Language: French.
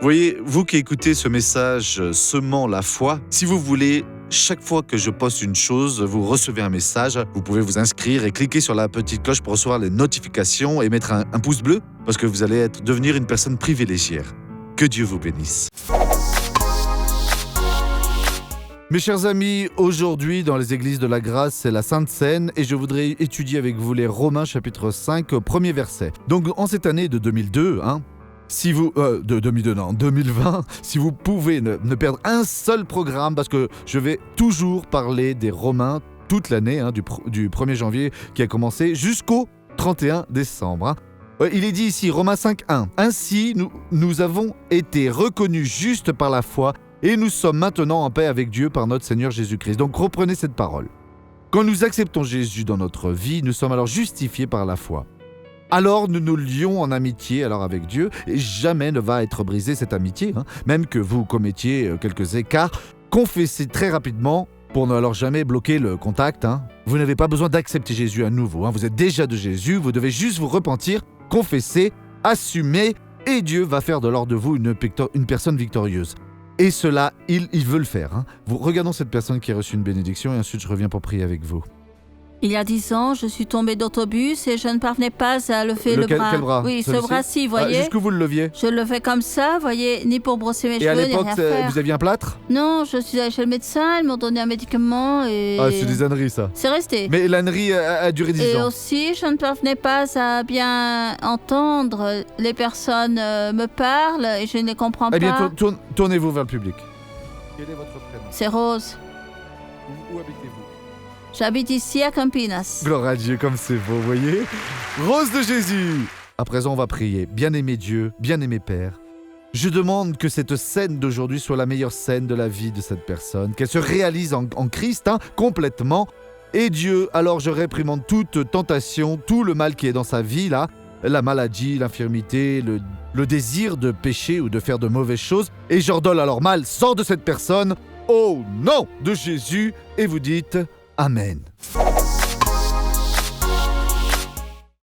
Voyez, vous qui écoutez ce message semant la foi, si vous voulez, chaque fois que je poste une chose, vous recevez un message, vous pouvez vous inscrire et cliquer sur la petite cloche pour recevoir les notifications et mettre un pouce bleu parce que vous allez devenir une personne privilégiée. Que Dieu vous bénisse. Mes chers amis, aujourd'hui dans les églises de la grâce, c'est la Sainte Seine et je voudrais étudier avec vous les Romains chapitre 5, premier verset. Donc en cette année de 2002, 2020, si vous pouvez ne perdre un seul programme, parce que je vais toujours parler des Romains toute l'année, du 1er janvier qui a commencé jusqu'au 31 décembre. Il est dit ici, Romains 5.1, « Ainsi, nous avons été reconnus justes par la foi et nous sommes maintenant en paix avec Dieu par notre Seigneur Jésus-Christ. » Donc reprenez cette parole. Quand nous acceptons Jésus dans notre vie, nous sommes alors justifiés par la foi. Alors nous nous lions en amitié avec Dieu et jamais ne va être brisée cette amitié. Même que vous commettiez quelques écarts, confessez très rapidement pour ne alors jamais bloquer le contact. Vous n'avez pas besoin d'accepter Jésus à nouveau. Vous êtes déjà de Jésus, vous devez juste vous repentir, confesser, assumer et Dieu va faire de vous une personne victorieuse. Et cela, il veut le faire. Regardons cette personne qui a reçu une bénédiction et ensuite je reviens pour prier avec vous. Il y a 10 ans, je suis tombée d'autobus et je ne parvenais pas à lever le bras. Quel bras? Oui, ce bras-ci, voyez. Jusqu'où vous le leviez? Je le fais comme ça, voyez, ni pour brosser mes cheveux, à l'époque, ni rien faire. vous aviez un plâtre? Non, je suis allée chez le médecin, ils m'ont donné un médicament et... Ah, c'est des âneries, ça. C'est resté. Mais l'ânerie a duré 10 ans. Et aussi, je ne parvenais pas à bien entendre. Les personnes me parlent et je ne les comprends pas. Eh bien, tournez-vous vers le public. Quel est votre prénom? C'est Rose. Où habitez-vous? J'habite ici à Campinas. Gloire à Dieu, comme c'est beau, vous voyez? Rose de Jésus! À présent, on va prier. Bien-aimé Dieu, bien-aimé Père, je demande que cette scène d'aujourd'hui soit la meilleure scène de la vie de cette personne, qu'elle se réalise en Christ, complètement. Et Dieu, alors je réprimande toute tentation, tout le mal qui est dans sa vie, là, la maladie, l'infirmité, le désir de pécher ou de faire de mauvaises choses, et j'ordonne alors mal, sors de cette personne, au nom de Jésus, et vous dites... Amen.